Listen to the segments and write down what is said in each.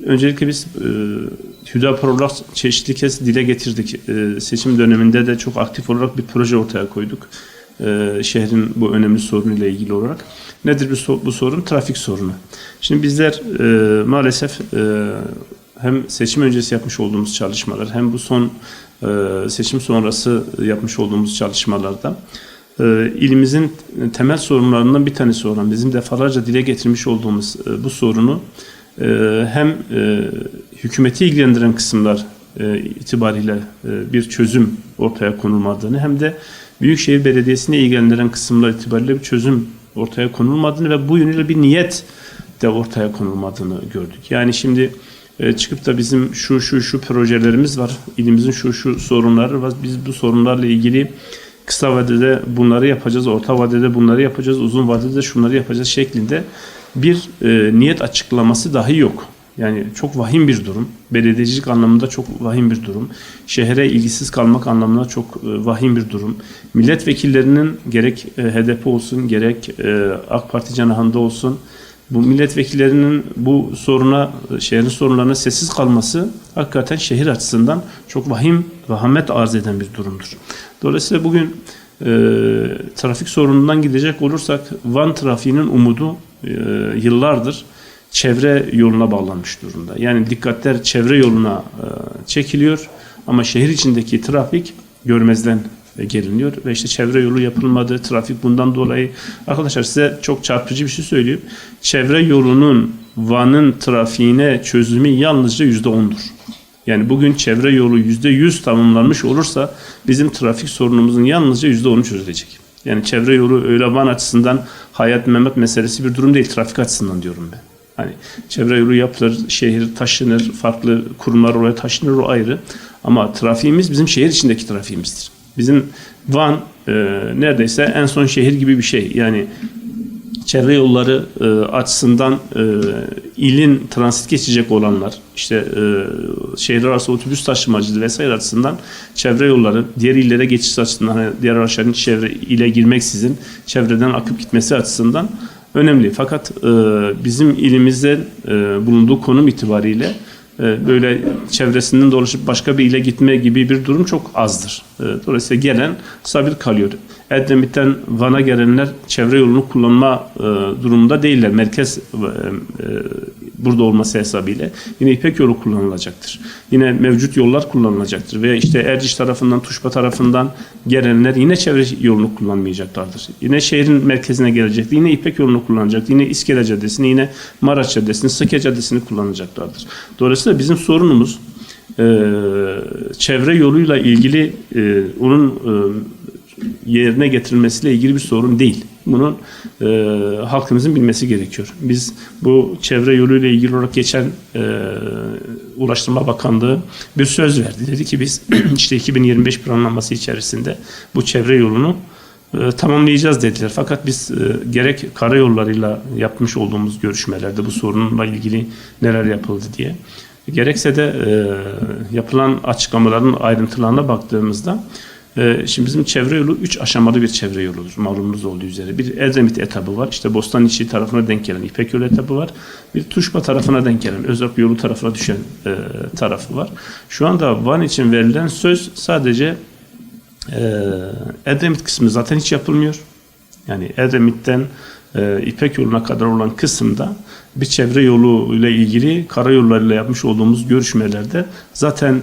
öncelikle biz Hüdapar olarak çeşitli kez dile getirdik. Seçim döneminde de çok aktif olarak bir proje ortaya koyduk. Şehrin bu önemli sorunuyla ilgili olarak. Nedir bu sorun? Trafik sorunu. Şimdi bizler maalesef hem seçim öncesi yapmış olduğumuz çalışmalar hem bu son seçim sonrası yapmış olduğumuz çalışmalarda ilimizin temel sorunlarından bir tanesi olan bizim defalarca dile getirmiş olduğumuz bu sorunu hem hükümeti ilgilendiren kısımlar itibariyle bir çözüm ortaya konulmadığını hem de Büyükşehir Belediyesi'ni ilgilendiren kısımlar itibariyle bir çözüm ortaya konulmadığını ve bu yönüyle bir niyet de ortaya konulmadığını gördük. Yani şimdi çıkıp da bizim şu projelerimiz var, ilimizin şu sorunları var, biz bu sorunlarla ilgili kısa vadede bunları yapacağız, orta vadede bunları yapacağız, uzun vadede şunları yapacağız şeklinde bir niyet açıklaması dahi yok. Yani çok vahim bir durum. Belediyecilik anlamında çok vahim bir durum. Şehre ilgisiz kalmak anlamında çok vahim bir durum. Milletvekillerinin gerek HDP olsun, gerek AK Parti cenahında olsun, bu milletvekillerinin bu şehrin sorunlarına sessiz kalması hakikaten şehir açısından çok vahim, vahamet arz eden bir durumdur. Dolayısıyla bugün trafik sorunundan gidecek olursak Van trafiğinin umudu yıllardır çevre yoluna bağlanmış durumda. Yani dikkatler çevre yoluna çekiliyor ama şehir içindeki trafik görmezden geliniyor ve işte çevre yolu yapılmadı, trafik bundan dolayı. Arkadaşlar size çok çarpıcı bir şey söyleyeyim. Çevre yolunun Van'ın trafiğine çözümü yalnızca %10'dur. Yani bugün çevre yolu %100 tamamlanmış olursa bizim trafik sorunumuzun yalnızca %10'u çözülecek. Yani çevre yolu öyle Van açısından hayat memat meselesi bir durum değil, trafik açısından diyorum ben. Hani çevre yolu yapılır, şehir taşınır, farklı kurumlar oraya taşınır, o ayrı. Ama trafiğimiz bizim şehir içindeki trafiğimizdir. Bizim Van neredeyse en son şehir gibi bir şey. Yani çevre yolları açısından ilin transit geçecek olanlar, işte şehirler arası otobüs taşımacılığı vesaire açısından çevre yolları, diğer illere geçiş açısından, hani diğer araçların çevre ile girmeksizin çevreden akıp gitmesi açısından önemli. Fakat bizim ilimizde bulunduğu konum itibariyle böyle çevresinden dolaşıp başka bir ile gitme gibi bir durum çok azdır. Dolayısıyla gelen sabit kalıyor. Edremit'ten Van'a gelenler çevre yolunu kullanma durumunda değiller. Merkez burada olması hesabıyla yine İpek yolu kullanılacaktır. Yine mevcut yollar kullanılacaktır. Ve işte Erciş tarafından, Tuşba tarafından gelenler yine çevre yolunu kullanmayacaklardır. Yine şehrin merkezine gelecektir. Yine İpek yolunu kullanacaktır. Yine İskele Caddesi'ni, yine Maraş Caddesi'ni, Sıke Caddesi'ni kullanacaklardır. Dolayısıyla bizim sorunumuz çevre yoluyla ilgili onun yerine getirilmesiyle ilgili bir sorun değil. Bunun halkımızın bilmesi gerekiyor. Biz bu çevre yoluyla ilgili olarak geçen Ulaştırma Bakanlığı bir söz verdi. Dedi ki biz işte 2025 planlaması içerisinde bu çevre yolunu tamamlayacağız dediler. Fakat biz gerek karayollarıyla yapmış olduğumuz görüşmelerde bu sorunla ilgili neler yapıldı diye, gerekse de yapılan açıklamaların ayrıntılarına baktığımızda şimdi bizim çevre yolu 3 aşamalı bir çevre yoludur. Malumunuz olduğu üzere. Bir Edremit etabı var. İşte Bostaniçi tarafına denk gelen İpek yolu etabı var. Bir Tuşba tarafına denk gelen Özak yolu tarafına düşen tarafı var. Şu anda Van için verilen söz sadece Edremit kısmı zaten hiç yapılmıyor. Yani Edremit'ten İpek yoluna kadar olan kısımda bir çevre yolu ile ilgili karayollarıyla yapmış olduğumuz görüşmelerde zaten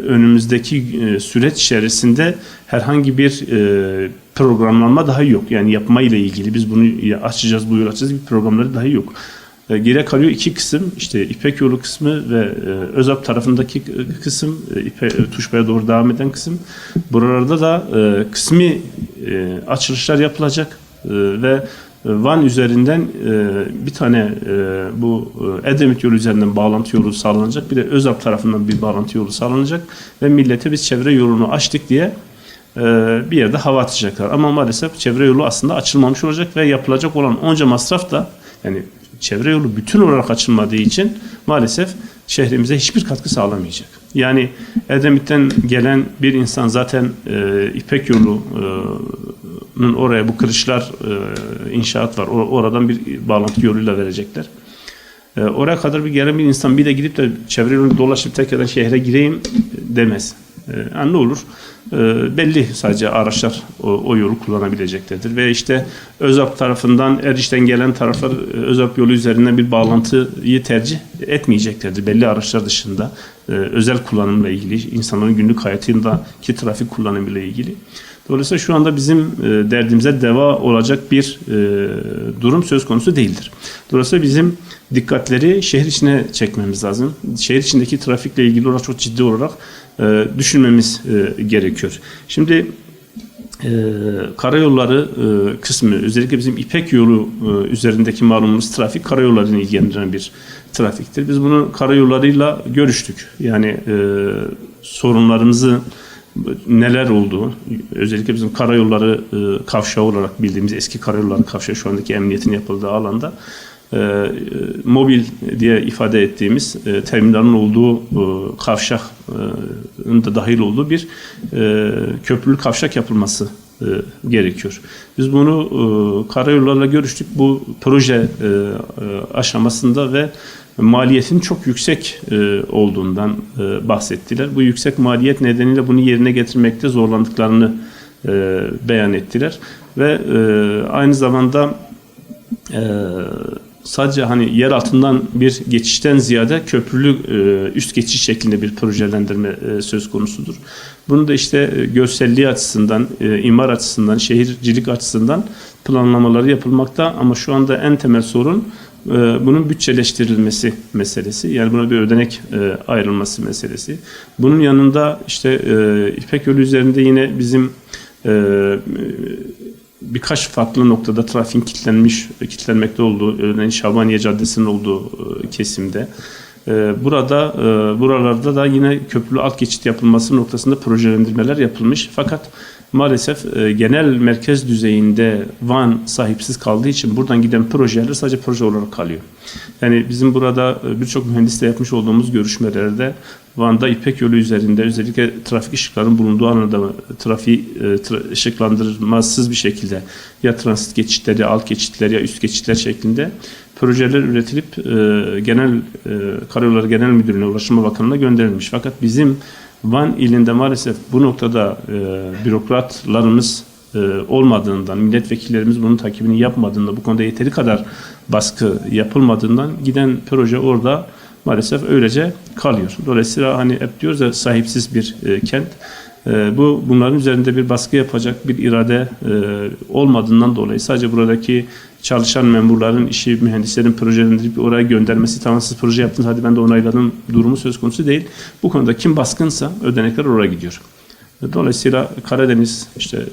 önümüzdeki süreç içerisinde herhangi bir programlanma dahi yok. Yani yapma ile ilgili biz bunu açacağız, bu yolu açacağız bir programları dahi yok. Geriye kalıyor iki kısım, işte İpek yolu kısmı ve Özap tarafındaki kısım, Tuşba'ya doğru devam eden kısım. Buralarda da kısmi açılışlar yapılacak ve Van üzerinden bir tane bu Edremit yolu üzerinden bağlantı yolu sağlanacak. Bir de Özap tarafından bir bağlantı yolu sağlanacak. Ve millete biz çevre yolunu açtık diye bir yerde hava atacaklar. Ama maalesef çevre yolu aslında açılmamış olacak ve yapılacak olan onca masraf da, yani çevre yolu bütün olarak açılmadığı için maalesef şehrimize hiçbir katkı sağlamayacak. Yani Edremit'ten gelen bir insan zaten İpek yolunun oraya bu kırışlar inşaat var. Oradan bir bağlantı yoluyla verecekler. Oraya kadar bir gelen bir insan bir de gidip de çevre yolunu dolaşıp tekrardan şehre gireyim demez. Yani ne olur? Belli sadece araçlar o yolu kullanabileceklerdir. Ve işte ÖZAP tarafından, Eriş'ten gelen taraflar ÖZAP yolu üzerinden bir bağlantıyı tercih etmeyeceklerdir. Belli araçlar dışında özel kullanımla ilgili, insanların günlük hayatındaki trafik kullanımıyla ilgili. Dolayısıyla şu anda bizim derdimize deva olacak bir durum söz konusu değildir. Dolayısıyla bizim dikkatleri şehir içine çekmemiz lazım. Şehir içindeki trafikle ilgili olarak çok ciddi olarak düşünmemiz gerekiyor. Şimdi karayolları kısmı, özellikle bizim İpek yolu üzerindeki malumunuz trafik karayollarını ilgilendiren bir trafiktir. Biz bunu karayollarıyla görüştük. Yani sorunlarımızı neler oldu? Özellikle bizim karayolları kavşağı olarak bildiğimiz eski karayolları kavşağı şu andaki emniyetin yapıldığı alanda mobil diye ifade ettiğimiz terminalin olduğu kavşakın da dahil olduğu bir köprülü kavşak yapılması gerekiyor. Biz bunu karayollarla görüştük. Bu proje aşamasında ve maliyetin çok yüksek olduğundan bahsettiler. Bu yüksek maliyet nedeniyle bunu yerine getirmekte zorlandıklarını beyan ettiler. Ve aynı zamanda sadece hani yer altından bir geçişten ziyade köprülü üst geçiş şeklinde bir projelendirme söz konusudur. Bunu da işte görselliği açısından, imar açısından, şehircilik açısından planlamaları yapılmakta ama şu anda en temel sorun bunun bütçeleştirilmesi meselesi. Yani buna bir ödenek ayrılması meselesi. Bunun yanında işte İpek yolu üzerinde yine bizim birkaç farklı noktada trafiğin kilitlenmekte olduğu, örneğin Şabaniye Caddesi'nin olduğu kesimde. Buralarda da yine köprülü alt geçit yapılması noktasında projelendirmeler yapılmış. Fakat maalesef genel merkez düzeyinde Van sahipsiz kaldığı için buradan giden projeler sadece proje olarak kalıyor. Yani bizim burada birçok mühendisle yapmış olduğumuz görüşmelerde Van'da İpek yolu üzerinde özellikle trafik ışıklarının bulunduğu alanda trafiği ışıklandırmasız bir şekilde ya transit geçitleri, ya alt geçitler ya üst geçitler şeklinde projeler üretilip Karayolları Genel Müdürlüğü'ne, Ulaştırma Bakanlığı'na gönderilmiş. Fakat bizim Van ilinde maalesef bu noktada bürokratlarımız olmadığından, milletvekillerimiz bunun takibini yapmadığında, bu konuda yeteri kadar baskı yapılmadığından giden proje orada maalesef öylece kalıyor. Dolayısıyla hani hep diyoruz ya sahipsiz bir kent. Bunların üzerinde bir baskı yapacak bir irade olmadığından dolayı sadece buradaki çalışan memurların, işi mühendislerin projelendirip oraya göndermesi, tamamsız proje yaptınız hadi ben de onayladım durumu söz konusu değil. Bu konuda kim baskınsa ödenekler oraya gidiyor. Dolayısıyla Karadeniz, işte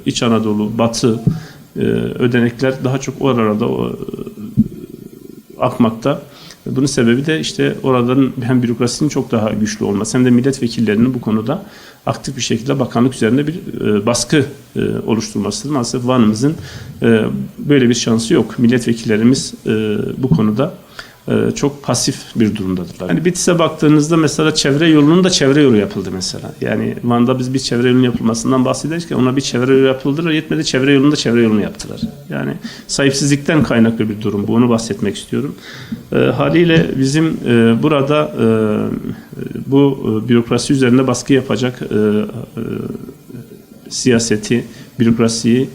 İç Anadolu, Batı ödenekler daha çok oralarda akmakta. Bunun sebebi de işte oraların hem bürokrasinin çok daha güçlü olması hem de milletvekillerinin bu konuda aktif bir şekilde bakanlık üzerinde bir baskı oluşturmasıdır. Maalesef Van'ımızın böyle bir şansı yok. Milletvekillerimiz bu konuda çok pasif bir durumdadırlar. Yani Bitlis'e baktığınızda mesela çevre yolunun da çevre yolu yapıldı mesela. Yani Van'da biz bir çevre yolunun yapılmasından bahsederken ona bir çevre yolu yapıldılar. Yetmedi çevre yolunu da çevre yolunu yaptılar. Yani sahipsizlikten kaynaklı bir durum bu. Onu bahsetmek istiyorum. Haliyle bizim burada bu bürokrasi üzerinde baskı yapacak siyaseti, bürokrasiyi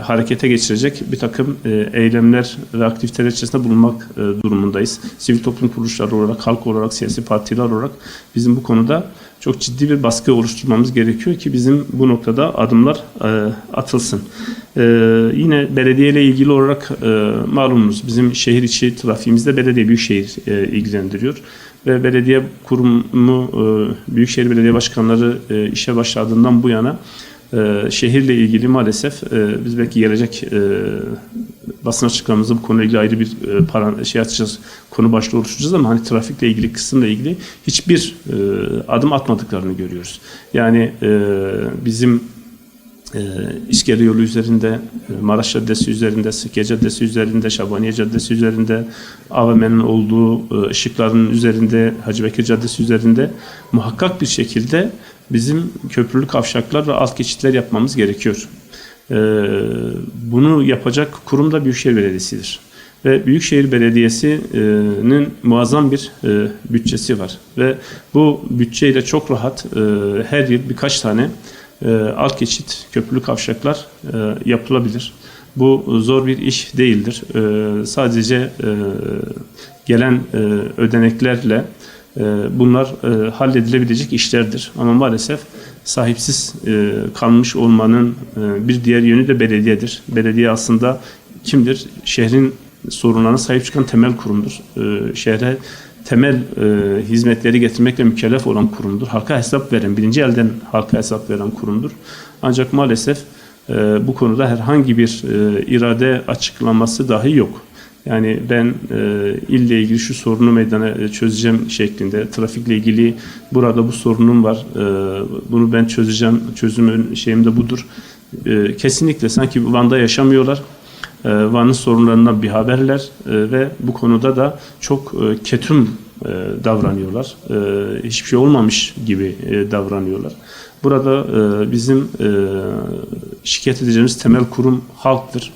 harekete geçirecek bir takım eylemler ve aktiviteler içerisinde bulunmak durumundayız. Sivil toplum kuruluşları olarak, halk olarak, siyasi partiler olarak bizim bu konuda çok ciddi bir baskı oluşturmamız gerekiyor ki bizim bu noktada adımlar atılsın. Yine belediye ile ilgili olarak malumunuz bizim şehir içi trafiğimizde belediye büyükşehir ilgilendiriyor. Ve belediye kurumu, büyükşehir belediye başkanları işe başladığından bu yana şehirle ilgili maalesef biz belki gelecek basın açıklamamızda bu konuyla ilgili ayrı bir açacağız, konu başlığı oluşturacağız ama hani trafikle ilgili kısımla ilgili hiçbir adım atmadıklarını görüyoruz. Yani bizim İskele yolu üzerinde, Maraş Caddesi üzerinde, Sıkya Caddesi üzerinde, Şabaniye Caddesi üzerinde, AVM'nin olduğu ışıkların üzerinde, Hacı Bekir Caddesi üzerinde muhakkak bir şekilde bizim köprülü kavşaklar ve alt geçitler yapmamız gerekiyor. Bunu yapacak kurum da Büyükşehir Belediyesi'dir. Ve Büyükşehir Belediyesi'nin muazzam bir bütçesi var. Ve bu bütçeyle çok rahat her yıl birkaç tane alt geçit, köprülü kavşaklar yapılabilir. Bu zor bir iş değildir. Sadece gelen ödeneklerle bunlar halledilebilecek işlerdir. Ama maalesef sahipsiz kalmış olmanın bir diğer yönü de belediyedir. Belediye aslında kimdir? Şehrin sorunlarına sahip çıkan temel kurumdur. Şehre temel hizmetleri getirmekle mükellef olan kurumdur. Halka hesap veren, birinci elden halka hesap veren kurumdur. Ancak maalesef bu konuda herhangi bir irade açıklaması dahi yok. Yani ben ille ilgili şu sorunu meydana çözeceğim şeklinde, trafikle ilgili burada bu sorunum var, bunu ben çözeceğim, çözüm şeyim de budur. Kesinlikle sanki Van'da yaşamıyorlar. Van'ın sorunlarından bir haberler ve bu konuda da çok ketum davranıyorlar. Hiçbir şey olmamış gibi davranıyorlar. Burada bizim şikayet edeceğimiz temel kurum halktır.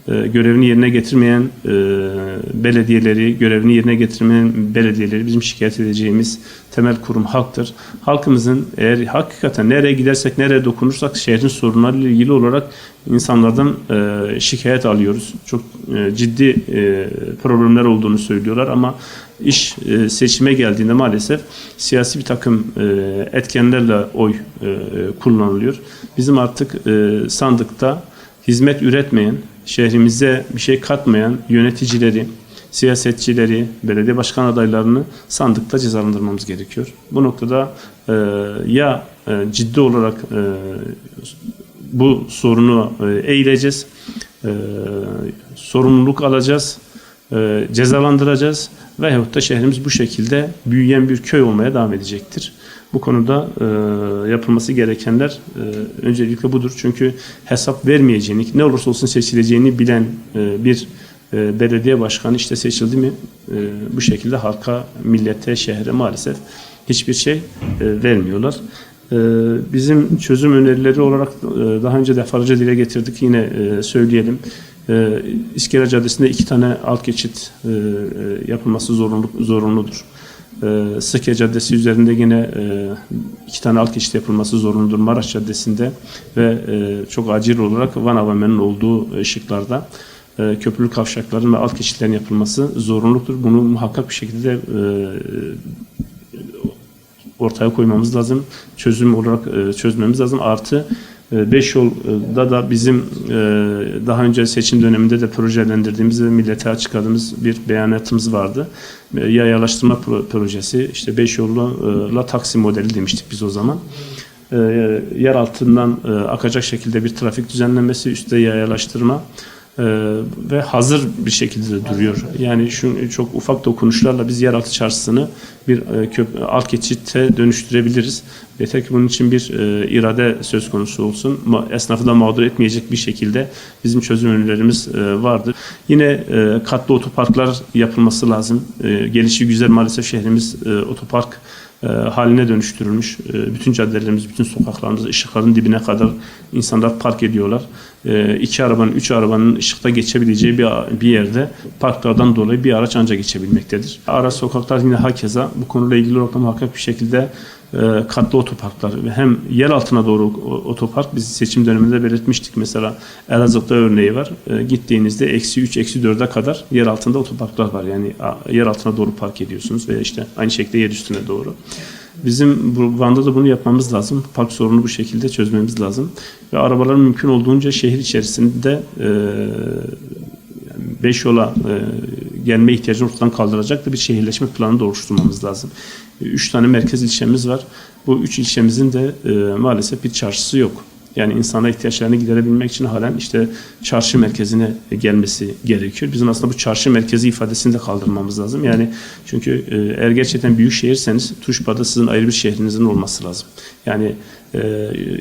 Görevini yerine getirmeyen görevini yerine getirmeyen belediyeleri bizim şikayet edeceğimiz temel kurum halktır. Halkımızın eğer hakikaten nereye gidersek, nereye dokunursak şehrin sorunlarıyla ilgili olarak insanlardan şikayet alıyoruz. Çok ciddi problemler olduğunu söylüyorlar ama iş seçime geldiğinde maalesef siyasi bir takım etkenlerle oy kullanılıyor. Bizim artık sandıkta hizmet üretmeyen, şehrimize bir şey katmayan yöneticileri, siyasetçileri, belediye başkan adaylarını sandıkta cezalandırmamız gerekiyor. Bu noktada ya ciddi olarak bu sorunu eğileceğiz, sorumluluk alacağız, cezalandıracağız veyahut da şehrimiz bu şekilde büyüyen bir köy olmaya devam edecektir. Bu konuda yapılması gerekenler öncelikle budur. Çünkü hesap vermeyeceğini, ne olursa olsun seçileceğini bilen bir belediye başkanı işte seçildi mi bu şekilde halka, millete, şehre maalesef hiçbir şey vermiyorlar. Bizim çözüm önerileri olarak daha önce defalarca dile getirdik, yine söyleyelim. İskele Caddesi'nde 2 tane alt geçit yapılması zorunludur. Sıkya Caddesi üzerinde yine 2 tane alt geçit yapılması zorunludur. Maraş Caddesi'nde ve çok acil olarak Van AVM'nin olduğu ışıklarda köprülü kavşakların ve alt geçitlerin yapılması zorunludur. Bunu muhakkak bir şekilde ortaya koymamız lazım. Çözüm olarak çözmemiz lazım. Artı 5 yolda da bizim daha önce seçim döneminde de projelendirdiğimiz ve millete açıkladığımız bir beyanatımız vardı. Yayalaştırma projesi, işte 5 yolla Taksim modeli demiştik biz o zaman. Yer altından akacak şekilde bir trafik düzenlemesi, üstte yayalaştırma ve hazır bir şekilde duruyor. Yani şu çok ufak dokunuşlarla biz yeraltı çarşısını bir alt geçite dönüştürebiliriz. Yeter ki bunun için bir irade söz konusu olsun. Esnafı da mağdur etmeyecek bir şekilde bizim çözüm önerilerimiz vardır. Yine katlı otoparklar yapılması lazım. Gelişi güzel maalesef şehrimiz otopark haline dönüştürülmüş. Bütün caddelerimiz, bütün sokaklarımız ışıkların dibine kadar insanlar park ediyorlar. 2 arabanın, 3 arabanın ışıkta geçebileceği bir yerde parklardan dolayı bir araç ancak geçebilmektedir. Ara sokaklar yine hakeza bu konuyla ilgili olarak muhakkak bir şekilde katlı otoparklar ve hem yer altına doğru otopark biz seçim döneminde belirtmiştik. Mesela Elazığ'da örneği var. Gittiğinizde -3, -4'e kadar yer altında otoparklar var. Yani yer altına doğru park ediyorsunuz veya işte aynı şekilde yer üstüne doğru. Bizim Van'da da bunu yapmamız lazım. Park sorununu bu şekilde çözmemiz lazım. Ve arabaların mümkün olduğunca şehir içerisinde 5 yola gelme ihtiyacını ortadan kaldıracak da bir şehirleşme planı da oluşturmamız lazım. 3 tane merkez ilçemiz var. Bu 3 ilçemizin de maalesef bir çarşısı yok. Yani insana ihtiyaçlarını giderebilmek için halen işte çarşı merkezine gelmesi gerekiyor. Bizim aslında bu çarşı merkezi ifadesini de kaldırmamız lazım. Yani çünkü eğer gerçekten büyük şehirseniz Tuşba'da sizin ayrı bir şehrinizin olması lazım. Yani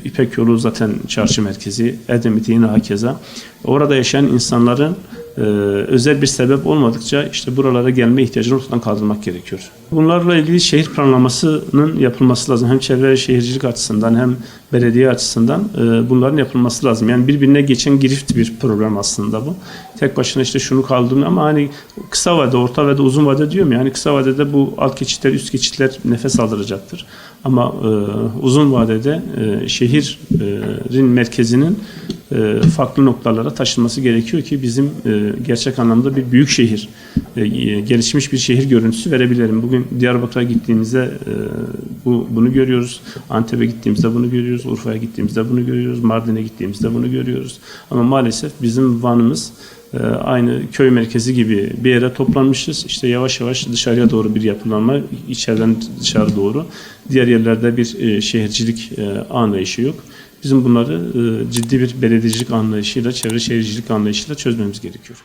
İpek Yolu zaten çarşı merkezi, Edremit yine hakeza. Orada yaşayan insanların özel bir sebep olmadıkça işte buralara gelme ihtiyacını ortadan kaldırmak gerekiyor. Bunlarla ilgili şehir planlamasının yapılması lazım. Hem çevre ve şehircilik açısından hem belediye açısından bunların yapılması lazım. Yani birbirine geçen girift bir problem aslında bu. Tek başına işte şunu kaldırın ama hani kısa vade, orta vade, uzun vade diyorum ya. Yani kısa vadede bu alt geçitler, üst geçitler nefes aldıracaktır. Ama uzun vadede şehrin merkezinin farklı noktalara taşınması gerekiyor ki bizim gerçek anlamda bir büyük şehir, gelişmiş bir şehir görüntüsü verebilelim. Bugün Diyarbakır'a gittiğimizde bunu görüyoruz. Antep'e gittiğimizde bunu görüyoruz. Urfa'ya gittiğimizde bunu görüyoruz. Mardin'e gittiğimizde bunu görüyoruz. Ama maalesef bizim Van'ımız aynı köy merkezi gibi bir yere toplanmışız. İşte yavaş yavaş dışarıya doğru bir yapılanma, içeriden dışarı doğru. Diğer yerlerde bir şehircilik anlayışı yok. Bizim bunları ciddi bir belediyecilik anlayışıyla, çevre şehircilik anlayışıyla çözmemiz gerekiyor.